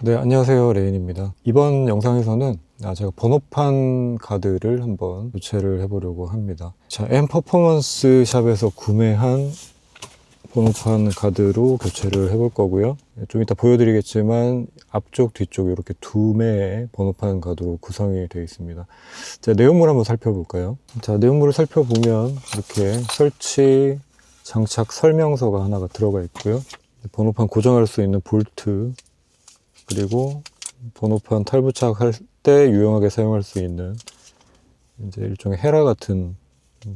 네, 안녕하세요. 레인입니다. 이번 영상에서는 제가 번호판 가드를 한번 교체를 해보려고 합니다. 자, M 퍼포먼스 샵에서 구매한 번호판 가드로 교체를 해볼 거고요. 좀 이따 보여드리겠지만 앞쪽, 뒤쪽 이렇게 두 매의 번호판 가드로 구성이 되어 있습니다. 자, 내용물 한번 살펴볼까요? 자, 내용물을 살펴보면 이렇게 설치, 장착 설명서가 하나가 들어가 있고요. 번호판 고정할 수 있는 볼트, 그리고 번호판 탈부착할 때 유용하게 사용할 수 있는 이제 일종의 헤라 같은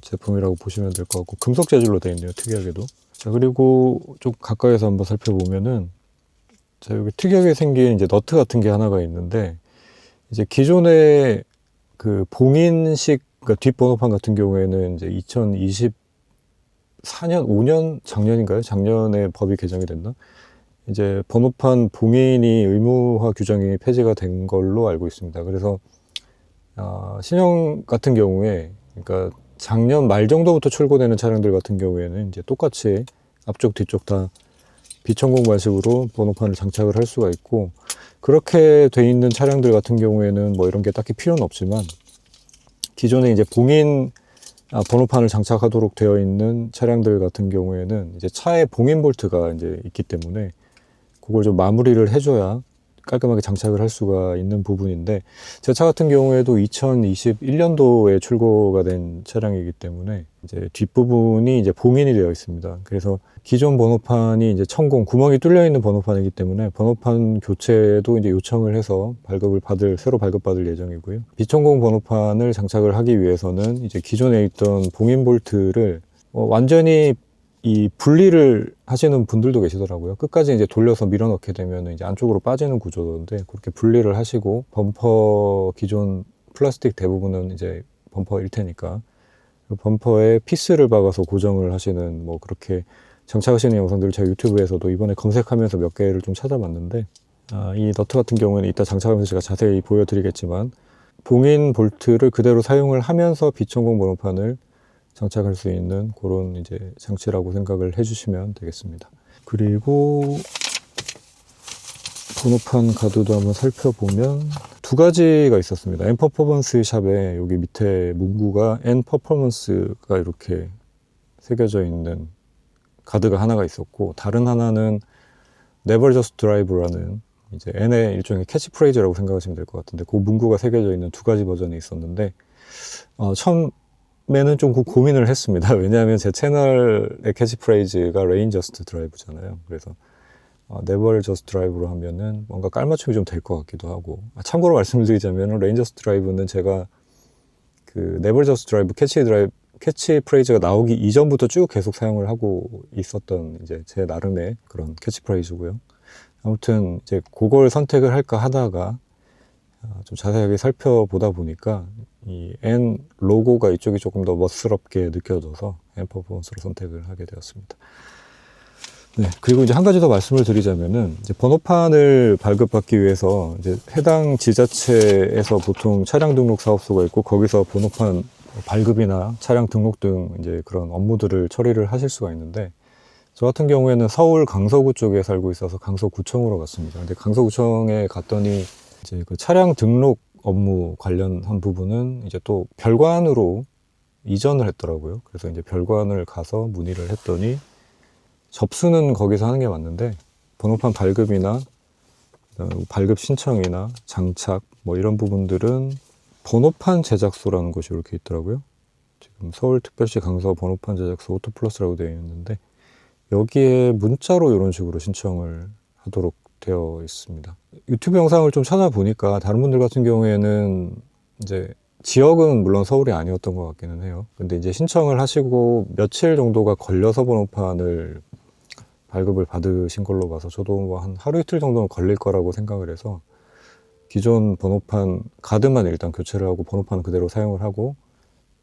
제품이라고 보시면 될 것 같고, 금속 재질로 되어 있네요, 특이하게도. 자, 그리고 좀 가까이서 한번 살펴보면은, 자, 여기 특이하게 생긴 이제 너트 같은 게 하나가 있는데, 이제 기존의 그 봉인식, 그러니까 뒷번호판 같은 경우에는 이제 2024년, 5년, 작년인가요? 작년에 법이 개정이 됐나? 이제 번호판 봉인이 의무화 규정이 폐지가 된 걸로 알고 있습니다. 그래서 신형 같은 경우에, 그러니까 작년 말 정도부터 출고되는 차량들 같은 경우에는 이제 똑같이 앞쪽 뒤쪽 다 비천공 방식으로 번호판을 장착을 할 수가 있고, 그렇게 돼 있는 차량들 같은 경우에는 뭐 이런 게 딱히 필요는 없지만, 기존에 이제 봉인 번호판을 장착하도록 되어 있는 차량들 같은 경우에는 이제 차에 봉인 볼트가 이제 있기 때문에 그걸 좀 마무리를 해줘야 깔끔하게 장착을 할 수가 있는 부분인데, 제 차 같은 경우에도 2021년도에 출고가 된 차량이기 때문에 이제 뒷부분이 이제 봉인이 되어 있습니다. 그래서 기존 번호판이 이제 천공, 구멍이 뚫려 있는 번호판이기 때문에 번호판 교체도 이제 요청을 해서 새로 발급받을 예정이고요. 비천공 번호판을 장착을 하기 위해서는 이제 기존에 있던 봉인 볼트를 완전히 이 분리를 하시는 분들도 계시더라고요. 끝까지 이제 돌려서 밀어넣게 되면 이제 안쪽으로 빠지는 구조인데, 그렇게 분리를 하시고 범퍼 기존 플라스틱 대부분은 이제 범퍼일 테니까 범퍼에 피스를 박아서 고정을 하시는, 뭐 그렇게 장착하시는 영상들을 제가 유튜브에서도 이번에 검색하면서 몇 개를 좀 찾아봤는데, 이 너트 같은 경우에는 이따 장착하면서 제가 자세히 보여드리겠지만, 봉인 볼트를 그대로 사용을 하면서 비천공 번호판을 장착할 수 있는 그런 이제 장치라고 생각을 해주시면 되겠습니다. 그리고 번호판 가드도 한번 살펴보면 두 가지가 있었습니다. N 퍼포먼스 샵에 여기 밑에 문구가 N 퍼포먼스가 이렇게 새겨져 있는 가드가 하나가 있었고, 다른 하나는 Never Just Drive라는 이제 N의 일종의 캐치프레이즈라고 생각하시면 될 것 같은데, 그 문구가 새겨져 있는 두 가지 버전이 있었는데, 처음에는 좀 고민을 했습니다. 왜냐하면 제 채널의 캐치프레이즈가 Rain Just Drive잖아요. 그래서 Never Just Drive로 하면은 뭔가 깔맞춤이 좀 될 것 같기도 하고, 참고로 말씀을 드리자면 Rain Just Drive는 제가 그 Never Just Drive 캐치프레이즈가 나오기 이전부터 쭉 계속 사용을 하고 있었던 이제 제 나름의 그런 캐치프레이즈고요. 아무튼 이제 그걸 선택을 할까 하다가 좀 자세하게 살펴보다 보니까 이 N 로고가 이쪽이 조금 더 멋스럽게 느껴져서 N 퍼포먼스로 선택을 하게 되었습니다. 네, 그리고 이제 한 가지 더 말씀을 드리자면은, 이제 번호판을 발급받기 위해서 이제 해당 지자체에서 보통 차량 등록 사업소가 있고, 거기서 번호판 발급이나 차량 등록 등 이제 그런 업무들을 처리를 하실 수가 있는데, 저 같은 경우에는 서울 강서구 쪽에 살고 있어서 강서구청으로 갔습니다. 근데 강서구청에 갔더니 이제 그 차량 등록 업무 관련한 부분은 이제 또 별관으로 이전을 했더라고요. 그래서 이제 별관을 가서 문의를 했더니, 접수는 거기서 하는 게 맞는데 번호판 발급이나 발급 신청이나 장착 뭐 이런 부분들은 번호판 제작소라는 곳이 이렇게 있더라고요. 지금 서울특별시 강서 번호판 제작소 오토플러스라고 되어 있는데, 여기에 문자로 이런 식으로 신청을 하도록 되어 있습니다. 유튜브 영상을 좀 찾아보니까 다른 분들 같은 경우에는 이제 지역은 물론 서울이 아니었던 것 같기는 해요. 근데 이제 신청을 하시고 며칠 정도가 걸려서 번호판을 발급을 받으신 걸로 봐서, 저도 뭐 한 하루 이틀 정도는 걸릴 거라고 생각을 해서 기존 번호판 가드만 일단 교체를 하고 번호판은 그대로 사용을 하고,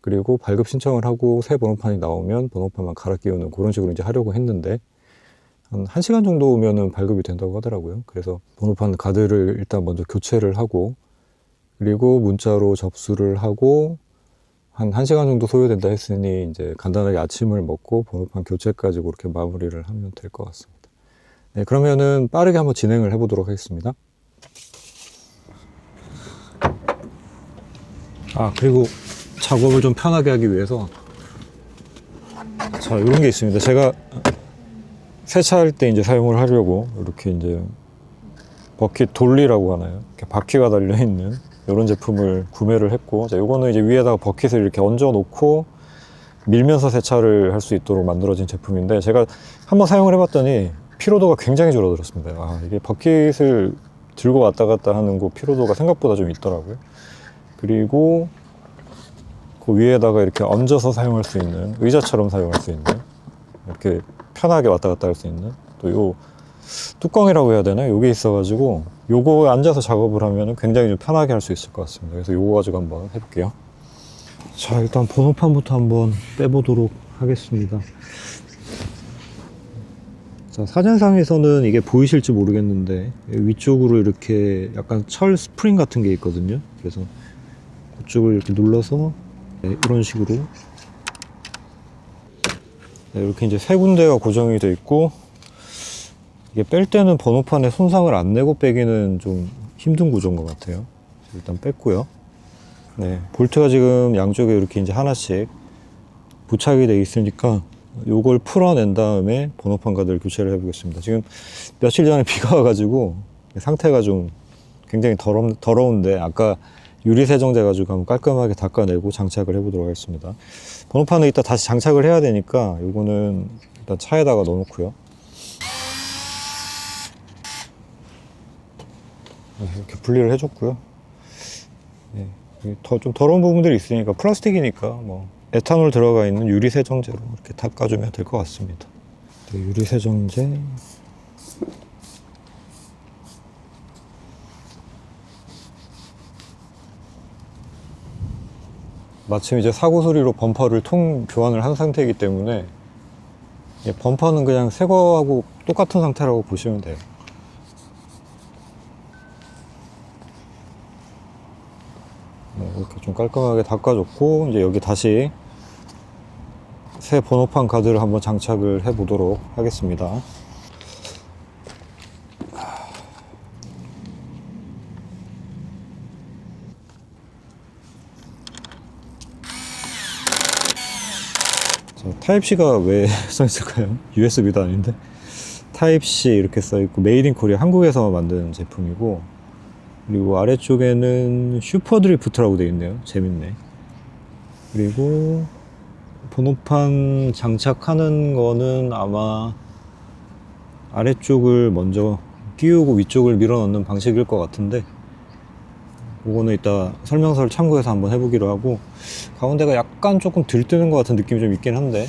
그리고 발급 신청을 하고 새 번호판이 나오면 번호판만 갈아 끼우는 그런 식으로 이제 하려고 했는데, 한 1시간 정도 오면은 발급이 된다고 하더라고요. 그래서 번호판 가드를 일단 먼저 교체를 하고, 그리고 문자로 접수를 하고, 한 1시간 정도 소요된다 했으니 이제 간단하게 아침을 먹고 번호판 교체까지 그렇게 마무리를 하면 될 것 같습니다. 네, 그러면은 빠르게 한번 진행을 해보도록 하겠습니다. 그리고 작업을 좀 편하게 하기 위해서 자, 이런 게 있습니다. 제가 세차할 때 이제 사용을 하려고 이렇게 이제 버킷 돌리라고 하나요? 이렇게 바퀴가 달려 있는 이런 제품을 구매를 했고, 자, 요거는 이제 위에다가 버킷을 이렇게 얹어 놓고 밀면서 세차를 할 수 있도록 만들어진 제품인데, 제가 한번 사용을 해봤더니 피로도가 굉장히 줄어들었습니다. 이게 버킷을 들고 왔다 갔다 하는 그 피로도가 생각보다 좀 있더라고요. 그리고 그 위에다가 이렇게 얹어서 사용할 수 있는, 의자처럼 사용할 수 있는, 이렇게 편하게 왔다 갔다 할 수 있는 또 요 뚜껑이라고 해야 되나? 요게 있어가지고 요거 앉아서 작업을 하면 굉장히 좀 편하게 할 수 있을 것 같습니다. 그래서 요거 가지고 한번 해볼게요. 자, 일단 번호판부터 한번 빼보도록 하겠습니다. 자, 사진상에서는 이게 보이실지 모르겠는데 위쪽으로 이렇게 약간 철 스프링 같은 게 있거든요. 그래서 그쪽을 이렇게 눌러서 이런 식으로 이렇게 이제 세 군데가 고정이 되어 있고, 이게 뺄 때는 번호판에 손상을 안 내고 빼기는 좀 힘든 구조인 것 같아요. 일단 뺐고요. 네, 볼트가 지금 양쪽에 이렇게 이제 하나씩 부착이 되어 있으니까 요걸 풀어낸 다음에 번호판 가드를 교체를 해보겠습니다. 지금 며칠 전에 비가 와가지고 상태가 좀 굉장히 더러운데 아까 유리 세정제 가지고 한번 깔끔하게 닦아내고 장착을 해보도록 하겠습니다. 번호판은 이따 다시 장착을 해야 되니까 요거는 일단 차에다가 넣어놓고요. 이렇게 분리를 해줬고요. 네, 좀 더러운 부분들이 있으니까, 플라스틱이니까 뭐 에탄올 들어가 있는 유리 세정제로 이렇게 닦아주면 될 것 같습니다. 네, 유리 세정제. 마침 이제 사고 수리로 범퍼를 통 교환을 한 상태이기 때문에 범퍼는 그냥 새 거하고 똑같은 상태라고 보시면 돼요. 네, 이렇게 좀 깔끔하게 닦아줬고, 이제 여기 다시 새 번호판 가드를 한번 장착을 해 보도록 하겠습니다. 타입C가 왜 써있을까요? USB도 아닌데. 타입C 이렇게 써있고, 메이드 인 코리아, 한국에서 만든 제품이고, 그리고 아래쪽에는 슈퍼드리프트라고 되어 있네요. 재밌네. 그리고 번호판 장착하는 거는 아마 아래쪽을 먼저 끼우고 위쪽을 밀어 넣는 방식일 것 같은데, 그거는 이따 설명서를 참고해서 한번 해보기로 하고, 가운데가 약간 조금 들뜨는 것 같은 느낌이 좀 있긴 한데,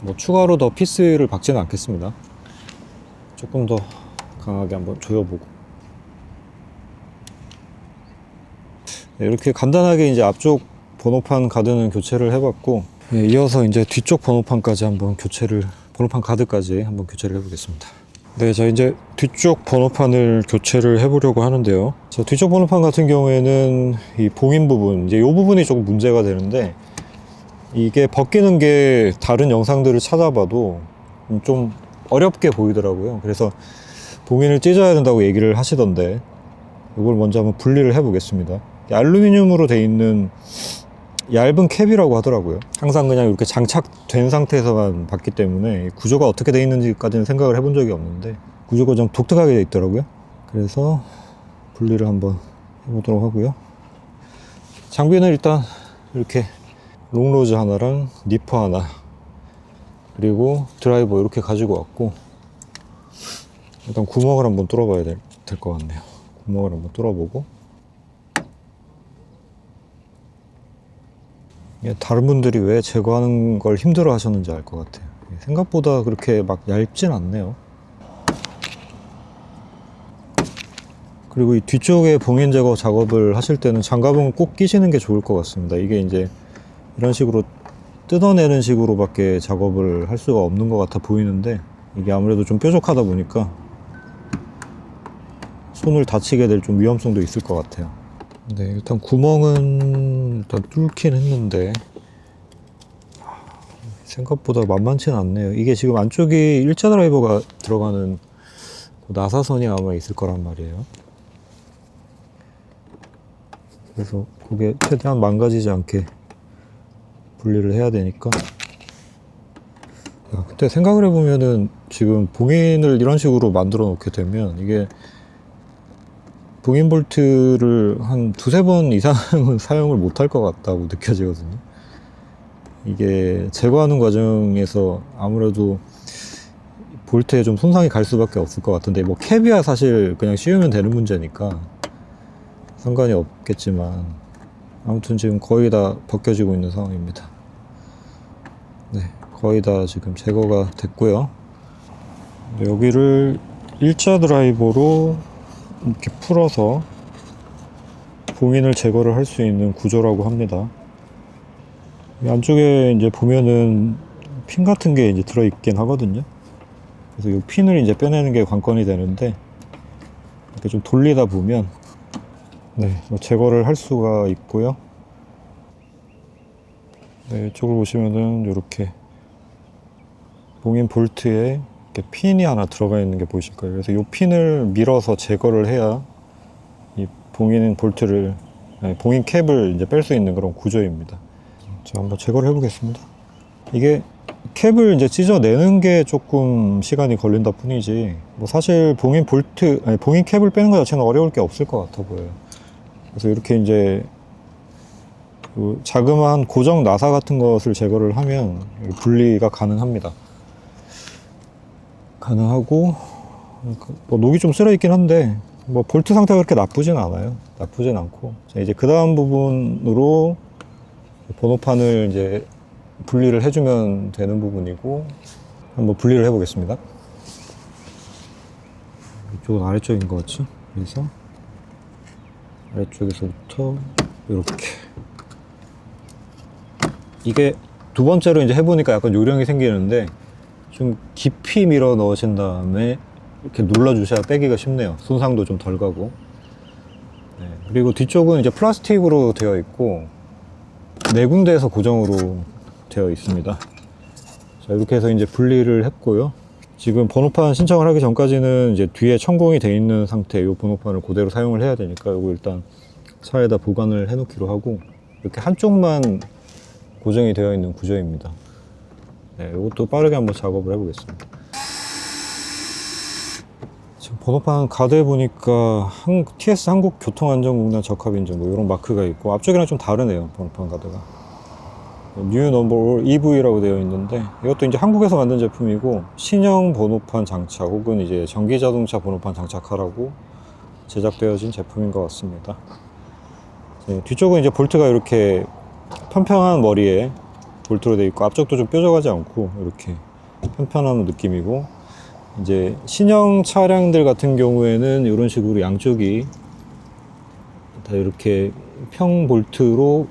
뭐 추가로 더 피스를 박지는 않겠습니다. 조금 더 강하게 한번 조여보고. 네, 이렇게 간단하게 이제 앞쪽 번호판 가드는 교체를 해봤고, 네, 이어서 이제 뒤쪽 번호판까지 한번 번호판 가드까지 한번 교체를 해보겠습니다. 네, 자, 이제 뒤쪽 번호판을 교체를 해보려고 하는데요. 자, 뒤쪽 번호판 같은 경우에는 이 봉인 부분, 이제 이 부분이 조금 문제가 되는데, 이게 벗기는 게 다른 영상들을 찾아봐도 좀 어렵게 보이더라고요. 그래서 봉인을 찢어야 된다고 얘기를 하시던데, 이걸 먼저 한번 분리를 해 보겠습니다. 알루미늄으로 돼 있는 얇은 캡이라고 하더라고요. 항상 그냥 이렇게 장착된 상태에서만 봤기 때문에 구조가 어떻게 돼 있는지까지는 생각을 해본 적이 없는데, 구조가 좀 독특하게 돼 있더라고요. 그래서 분리를 한번 해보도록 하고요. 장비는 일단 이렇게 롱로즈 하나랑 니퍼 하나, 그리고 드라이버 이렇게 가지고 왔고, 일단 구멍을 한번 뚫어봐야 될 것 같네요. 구멍을 한번 뚫어보고, 다른 분들이 왜 제거하는 걸 힘들어 하셨는지 알 것 같아요. 생각보다 그렇게 막 얇진 않네요. 그리고 이 뒤쪽에 봉인 제거 작업을 하실 때는 장갑은 꼭 끼시는 게 좋을 것 같습니다. 이게 이제 이런 식으로 뜯어내는 식으로밖에 작업을 할 수가 없는 것 같아 보이는데, 이게 아무래도 좀 뾰족하다 보니까 손을 다치게 될 좀 위험성도 있을 것 같아요. 네, 일단 구멍은 일단 뚫긴 했는데 생각보다 만만치는 않네요. 이게 지금 안쪽이 일자 드라이버가 들어가는 나사선이 아마 있을 거란 말이에요. 그래서 그게 최대한 망가지지 않게 분리를 해야 되니까. 근데 생각을 해보면은 지금 봉인을 이런 식으로 만들어 놓게 되면 이게 봉인 볼트를 한 두세 번 이상은 사용을 못 할 것 같다고 느껴지거든요. 이게 제거하는 과정에서 아무래도 볼트에 좀 손상이 갈 수밖에 없을 것 같은데, 뭐 캡이야 사실 그냥 씌우면 되는 문제니까 상관이 없겠지만, 아무튼 지금 거의 다 벗겨지고 있는 상황입니다. 네, 거의 다 지금 제거가 됐고요. 여기를 일자 드라이버로 이렇게 풀어서 봉인을 제거를 할 수 있는 구조라고 합니다. 이 안쪽에 이제 보면은 핀 같은 게 이제 들어있긴 하거든요. 그래서 이 핀을 이제 빼내는 게 관건이 되는데, 이렇게 좀 돌리다 보면 네, 뭐 제거를 할 수가 있고요. 네, 이쪽을 보시면은 이렇게 봉인 볼트에 이렇게 핀이 하나 들어가 있는 게 보이실 거예요. 그래서 이 핀을 밀어서 제거를 해야 이 봉인 볼트를, 아니, 봉인 캡을 이제 뺄 수 있는 그런 구조입니다. 자, 한번 제거를 해보겠습니다. 이게 캡을 이제 찢어내는 게 조금 시간이 걸린다 뿐이지, 뭐 사실 봉인 볼트, 아니, 봉인 캡을 빼는 것 자체는 어려울 게 없을 것 같아 보여요. 그래서 이렇게 이제 그 자그마한 고정 나사 같은 것을 제거를 하면 분리가 가능합니다. 가능하고, 뭐 녹이 좀 쓸어 있긴 한데 뭐 볼트 상태가 그렇게 나쁘진 않아요. 나쁘진 않고, 자, 이제 그 다음 부분으로 번호판을 이제 분리를 해주면 되는 부분이고, 한번 분리를 해보겠습니다. 이쪽은 아래쪽인 것 같죠? 그래서 아래쪽에서부터 이렇게, 이게 두 번째로 이제 해보니까 약간 요령이 생기는데, 좀 깊이 밀어 넣으신 다음에 이렇게 눌러 주셔야 빼기가 쉽네요. 손상도 좀 덜 가고. 네, 그리고 뒤쪽은 이제 플라스틱으로 되어 있고 네 군데에서 고정으로 되어 있습니다. 자, 이렇게 해서 이제 분리를 했고요. 지금 번호판 신청을 하기 전까지는 이제 뒤에 천공이 되어 있는 상태, 이 번호판을 그대로 사용을 해야 되니까 이거 일단 차에다 보관을 해 놓기로 하고, 이렇게 한쪽만 고정이 되어 있는 구조입니다. 네, 이것도 빠르게 한번 작업을 해보겠습니다. 지금 번호판 가드에 보니까 TS 한국교통안전공단 적합인증 뭐 이런 마크가 있고, 앞쪽이랑 좀 다르네요. 번호판 가드가 뉴 넘버 EV라고 되어 있는데, 이것도 이제 한국에서 만든 제품이고 신형 번호판 장착 혹은 이제 전기자동차 번호판 장착하라고 제작되어진 제품인 것 같습니다. 네, 뒤쪽은 이제 볼트가 이렇게 평평한 머리에 볼트로 되어 있고, 앞쪽도 좀 뾰족하지 않고 이렇게 편편한 느낌이고, 이제 신형 차량들 같은 경우에는 이런 식으로 양쪽이 다 이렇게 평 볼트로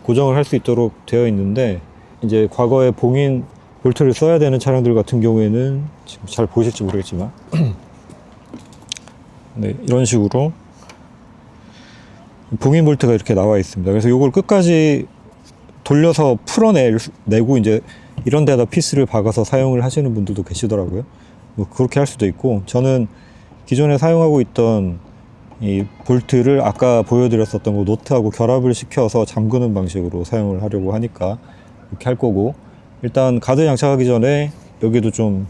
고정을 할 수 있도록 되어 있는데, 이제 과거에 봉인 볼트를 써야 되는 차량들 같은 경우에는 지금 잘 보실지 모르겠지만 네, 이런 식으로 봉인 볼트가 이렇게 나와 있습니다. 그래서 이걸 끝까지 돌려서 풀어내고 이제 이런 데다 피스를 박아서 사용을 하시는 분들도 계시더라고요. 뭐 그렇게 할 수도 있고, 저는 기존에 사용하고 있던 이 볼트를 아까 보여드렸었던 거 노트하고 결합을 시켜서 잠그는 방식으로 사용을 하려고 하니까 이렇게 할 거고, 일단 가드 장착하기 전에 여기도 좀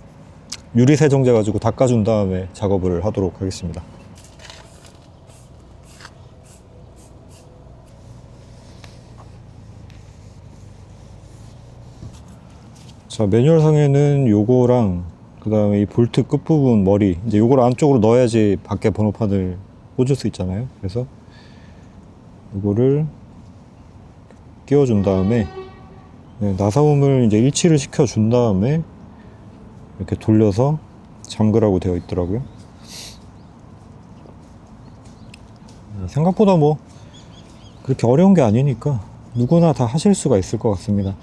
유리 세정제 가지고 닦아준 다음에 작업을 하도록 하겠습니다. 자, 매뉴얼상에는 요거랑 그 다음에 이 볼트 끝부분 머리, 이제 요걸 안쪽으로 넣어야지 밖에 번호판을 꽂을 수 있잖아요. 그래서 이거를 끼워준 다음에 네, 나사홈을 이제 일치를 시켜준 다음에 이렇게 돌려서 잠그라고 되어 있더라고요. 생각보다 뭐 그렇게 어려운 게 아니니까 누구나 다 하실 수가 있을 것 같습니다.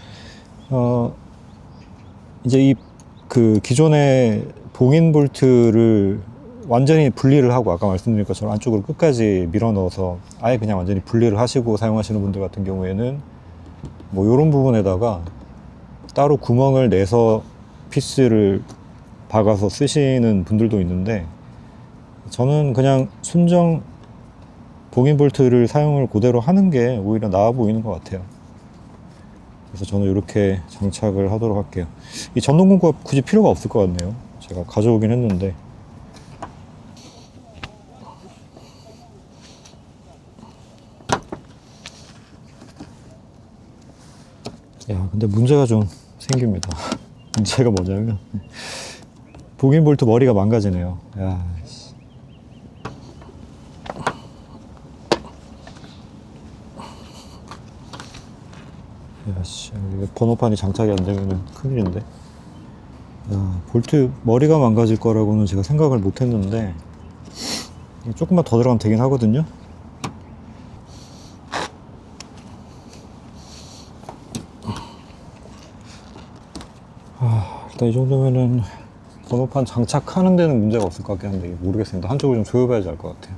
이제 그 기존의 봉인 볼트를 완전히 분리를 하고, 아까 말씀드린 것처럼 안쪽으로 끝까지 밀어 넣어서 아예 그냥 완전히 분리를 하시고 사용하시는 분들 같은 경우에는 뭐 이런 부분에다가 따로 구멍을 내서 피스를 박아서 쓰시는 분들도 있는데, 저는 그냥 순정 봉인 볼트를 사용을 그대로 하는 게 오히려 나아 보이는 것 같아요. 그래서 저는 이렇게 장착을 하도록 할게요. 이 전동 공구가 굳이 필요가 없을 것 같네요. 제가 가져오긴 했는데. 야, 근데 문제가 좀 생깁니다. 문제가 뭐냐면 봉인 볼트 머리가 망가지네요. 야, 씨, 이거 번호판이 장착이 안 되면 큰일인데. 야, 볼트 머리가 망가질 거라고는 제가 생각을 못 했는데, 조금만 더 들어가면 되긴 하거든요. 일단 이 정도면은 번호판 장착하는 데는 문제가 없을 것 같긴 한데, 모르겠습니다. 한쪽을 좀 조여봐야지 알 것 같아요.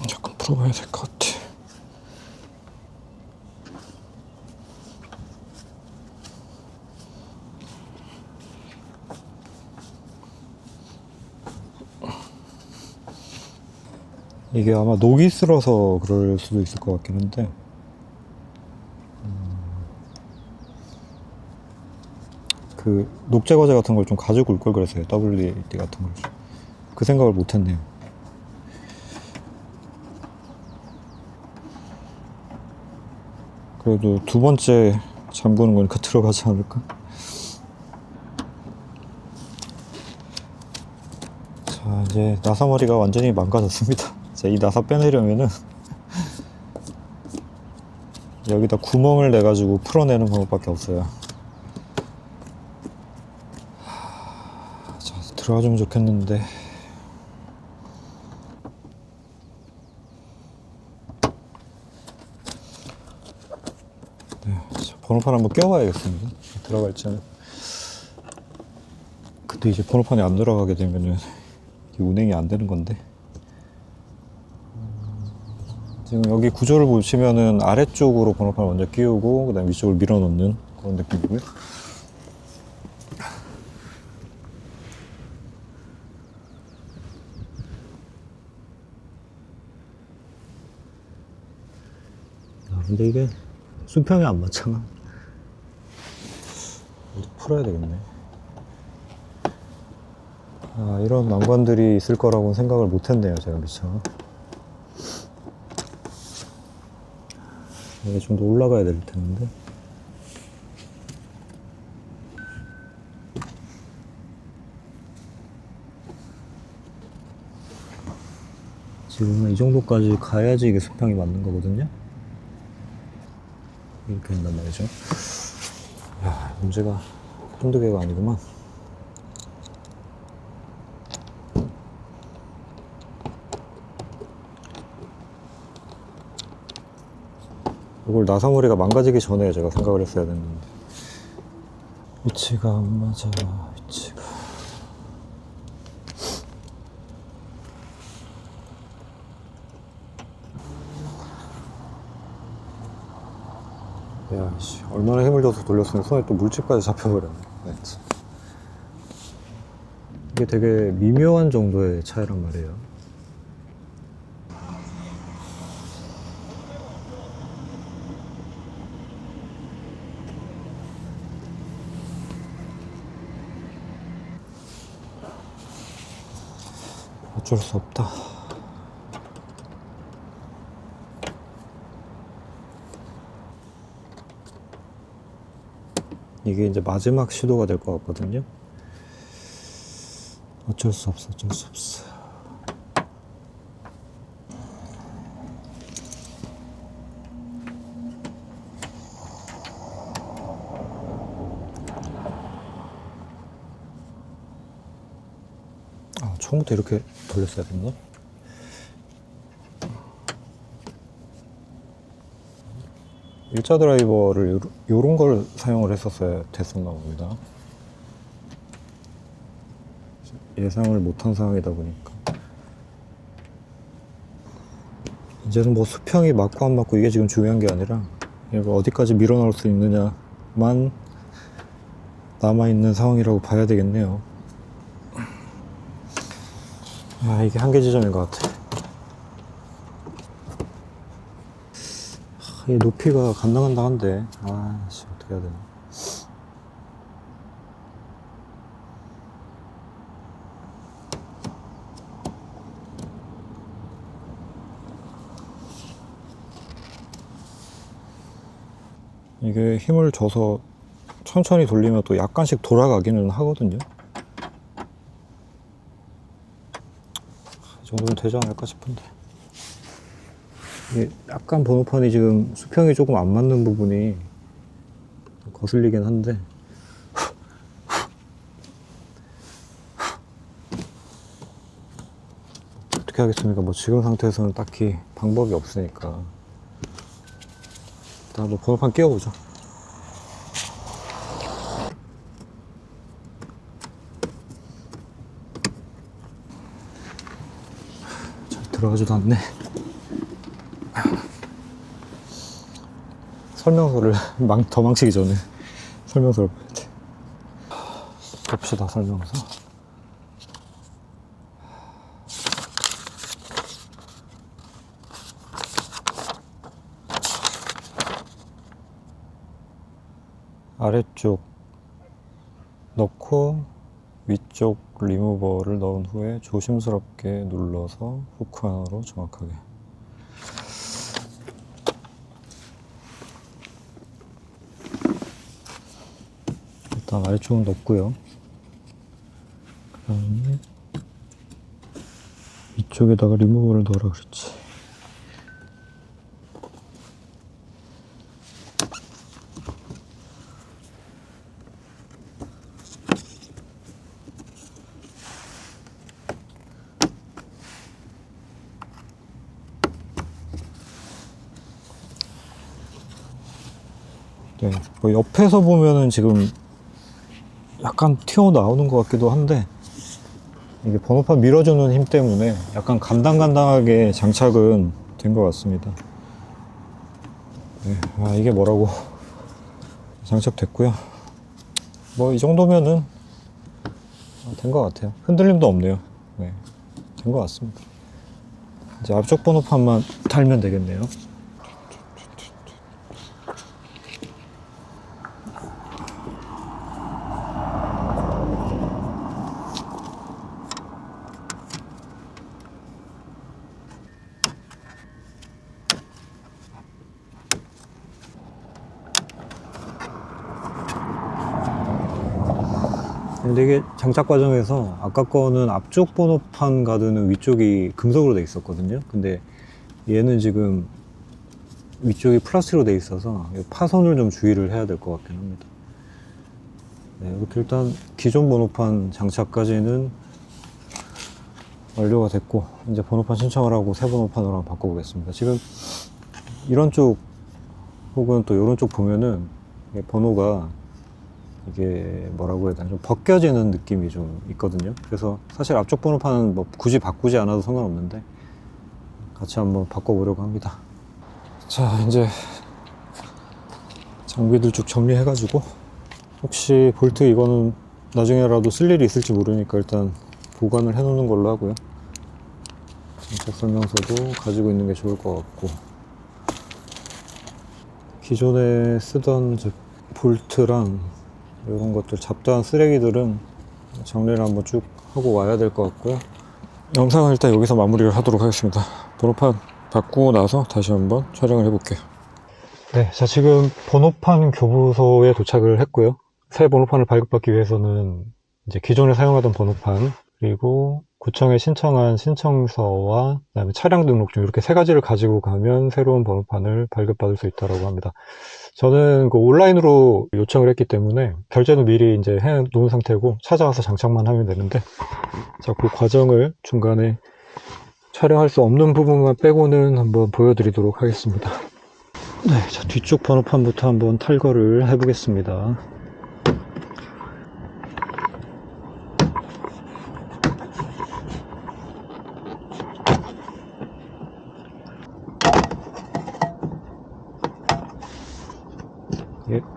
잠깐 풀어봐야 될 것 같아. 이게 아마 녹이 슬어서 그럴 수도 있을 것 같긴 한데, 그 녹제거제 같은 걸 좀 가지고 올 걸 그랬어요. WD 같은 걸. 그 생각을 못 했네요. 그래도 두 번째 잠그는 거니까 들어가지 않을까? 자, 이제 나사머리가 완전히 망가졌습니다. 자, 이 나사 빼내려면은 여기다 구멍을 내가지고 풀어내는 방법밖에 없어요. 자, 들어가주면 좋겠는데. 네, 번호판 한번 껴봐야겠습니다. 들어갈지는. 근데 이제 번호판이 안 들어가게 되면은 운행이 안 되는 건데. 지금 여기 구조를 보시면은 아래쪽으로 번호판을 먼저 끼우고 그 다음에 위쪽을 밀어 넣는 그런 느낌이고요. 근데 이게 수평이 안 맞잖아. 풀어야 되겠네. 이런 난관들이 있을 거라고는 생각을 못 했네요, 제가 미처. 이게 좀 더 올라가야 될 텐데. 지금은 이 정도까지 가야지 이게 수평이 맞는 거거든요. 이렇게 된단 말이죠. 야, 문제가 한두 개가 아니구만. 이걸 나사머리가 망가지기 전에 제가 생각을 했어야 됐는데. 위치가 안 맞아, 위치가. 야, 씨, 얼마나 힘을 줘서 돌렸으면 손에 또 물집까지 잡혀버렸네. 네. 이게 되게 미묘한 정도의 차이란 말이에요. 어쩔 수 없다. 이게 이제 마지막 시도가 될 것 같거든요. 어쩔 수 없어, 어쩔 수 없어. 처음부터 이렇게 돌렸어야 됐나? 일자 드라이버를 요런 걸 사용을 했었어야 됐었나 봅니다. 예상을 못한 상황이다 보니까. 이제는 뭐 수평이 맞고 안 맞고 이게 지금 중요한 게 아니라 이거 어디까지 밀어넣을 수 있느냐만 남아있는 상황이라고 봐야 되겠네요. 아, 이게 한계 지점인 것 같아. 이 높이가 간당간당한데, 아, 씨, 어떻게 해야 되나. 이게 힘을 줘서 천천히 돌리면 또 약간씩 돌아가기는 하거든요. 이 정도면 되지 않을까 싶은데. 이게 약간 번호판이 지금 수평이 조금 안 맞는 부분이 거슬리긴 한데, 어떻게 하겠습니까? 뭐 지금 상태에서는 딱히 방법이 없으니까. 일단 뭐 번호판 끼워보죠. 잘 들어가지도 않네. 설명서를 더 망치기 전에 설명서를 봐야 돼. 봅시다, 설명서. 아래쪽 넣고 위쪽 리무버를 넣은 후에 조심스럽게 눌러서 후크 안으로 정확하게. 일단 아래쪽은 넣고요. 그 다음에 위쪽에다가 리무버를 넣으라 그랬지. 네, 뭐 옆에서 보면은 지금 약간 튀어나오는 것 같기도 한데, 이게 번호판 밀어주는 힘 때문에 약간 간당간당하게 장착은 된 것 같습니다. 네, 아, 이게 뭐라고. 장착됐고요. 뭐 이 정도면은 된 것 같아요. 흔들림도 없네요. 네, 된 것 같습니다. 이제 앞쪽 번호판만 달면 되겠네요. 근데 이게 장착 과정에서 아까 거는 앞쪽 번호판 가드는 위쪽이 금속으로 돼 있었거든요. 근데 얘는 지금 위쪽이 플라스틱으로 돼 있어서 파손을 좀 주의를 해야 될 것 같긴 합니다. 네, 이렇게 일단 기존 번호판 장착까지는 완료가 됐고, 이제 번호판 신청을 하고 새 번호판으로 한번 바꿔보겠습니다. 지금 이런 쪽 혹은 또 이런 쪽 보면은 이게 번호가 이게 뭐라고 해야 되나, 좀 벗겨지는 느낌이 좀 있거든요. 그래서 사실 앞쪽 번호판은 뭐 굳이 바꾸지 않아도 상관없는데 같이 한번 바꿔보려고 합니다. 자, 이제 장비들 쭉 정리해가지고, 혹시 볼트 이거는 나중에라도 쓸 일이 있을지 모르니까 일단 보관을 해 놓는 걸로 하고요. 장착 설명서도 가지고 있는 게 좋을 것 같고, 기존에 쓰던 볼트랑 이런 것들 잡다한 쓰레기들은 정리를 한번 쭉 하고 와야 될 것 같고요. 영상은 일단 여기서 마무리를 하도록 하겠습니다. 번호판 바꾸고 나서 다시 한번 촬영을 해볼게요. 네, 자, 지금 번호판 교부소에 도착을 했고요. 새 번호판을 발급받기 위해서는 이제 기존에 사용하던 번호판, 그리고 구청에 신청한 신청서와 그다음에 차량 등록증, 이렇게 세 가지를 가지고 가면 새로운 번호판을 발급받을 수 있다고 합니다. 저는 그 온라인으로 요청을 했기 때문에 결제는 미리 이제 해 놓은 상태고 찾아와서 장착만 하면 되는데, 자, 그 과정을 중간에 촬영할 수 없는 부분만 빼고는 한번 보여드리도록 하겠습니다. 네, 자, 뒤쪽 번호판부터 한번 탈거를 해보겠습니다.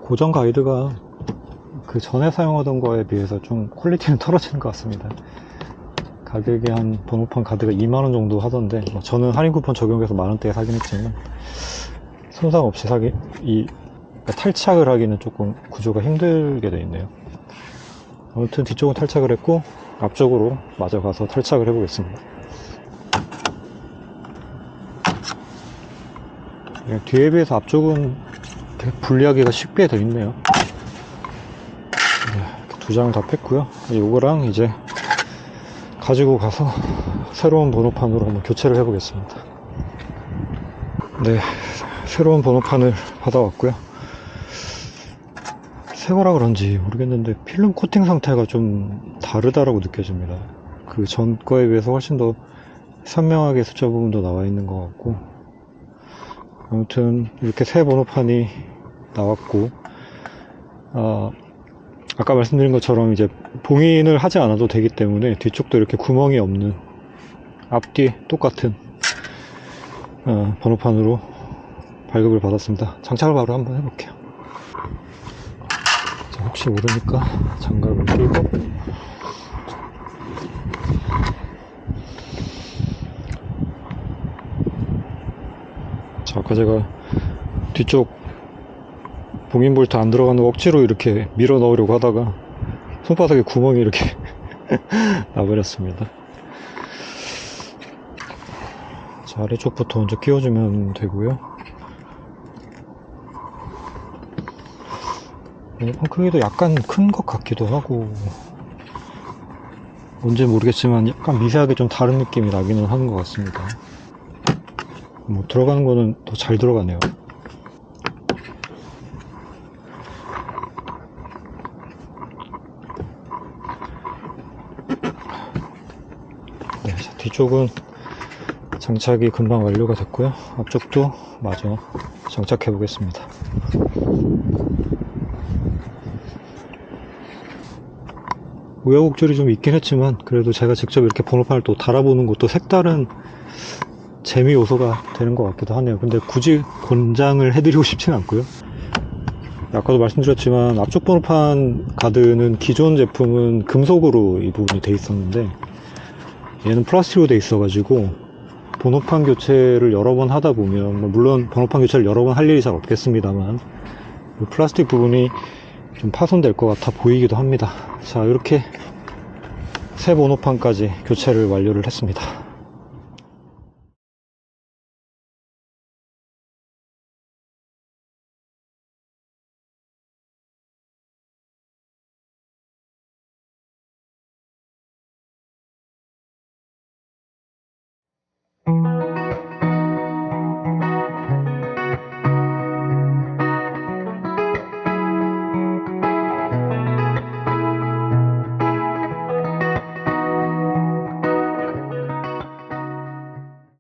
고정 가이드가 그 전에 사용하던 거에 비해서 좀 퀄리티는 떨어지는 것 같습니다. 가격이 한 번호판 가드가 2만원 정도 하던데, 저는 할인 쿠폰 적용해서 만원대에 사긴 했지만 손상 없이 그러니까 탈착을 하기는 조금 구조가 힘들게 돼 있네요. 아무튼 뒤쪽은 탈착을 했고 앞쪽으로 마저 가서 탈착을 해보겠습니다. 뒤에 비해서 앞쪽은 분리하기가 쉽게 돼 있네요. 두 장을 다 뺐고요. 요거랑 이제 가지고 가서 새로운 번호판으로 한번 교체를 해보겠습니다. 네, 새로운 번호판을 받아왔고요. 새거라 그런지 모르겠는데 필름 코팅 상태가 좀 다르다라고 느껴집니다. 그 전 거에 비해서 훨씬 더 선명하게 숫자 부분도 나와 있는 것 같고, 아무튼 이렇게 새 번호판이 나왔고, 아까 말씀드린 것처럼 이제 봉인을 하지 않아도 되기 때문에 뒤쪽도 이렇게 구멍이 없는 앞뒤 똑같은 번호판으로 발급을 받았습니다. 장착을 바로 한번 해볼게요. 자, 혹시 모르니까 장갑을 끼고, 자, 아까 제가 뒤쪽 봉인 볼트 안 들어가는 거 억지로 이렇게 밀어 넣으려고 하다가 손바닥에 구멍이 이렇게 나버렸습니다. 자, 아래쪽부터 먼저 끼워주면 되고요. 크기도 약간 큰 것 같기도 하고, 뭔지 모르겠지만 약간 미세하게 좀 다른 느낌이 나기는 하는 것 같습니다. 뭐 들어가는 거는 더 잘 들어가네요. 네, 자, 뒤쪽은 장착이 금방 완료가 됐고요. 앞쪽도 마저 장착해 보겠습니다. 우여곡절이 좀 있긴 했지만 그래도 제가 직접 이렇게 번호판을 또 달아보는 것도 색다른 재미 요소가 되는 것 같기도 하네요. 근데 굳이 권장을 해드리고 싶지는 않고요. 아까도 말씀드렸지만 앞쪽 번호판 가드는 기존 제품은 금속으로 이 부분이 돼 있었는데 얘는 플라스틱으로 돼 있어 가지고 번호판 교체를 여러 번 하다 보면, 물론 번호판 교체를 여러 번 할 일이 잘 없겠습니다만 이 플라스틱 부분이 좀 파손될 것 같아 보이기도 합니다. 자, 이렇게 새 번호판까지 교체를 완료를 했습니다.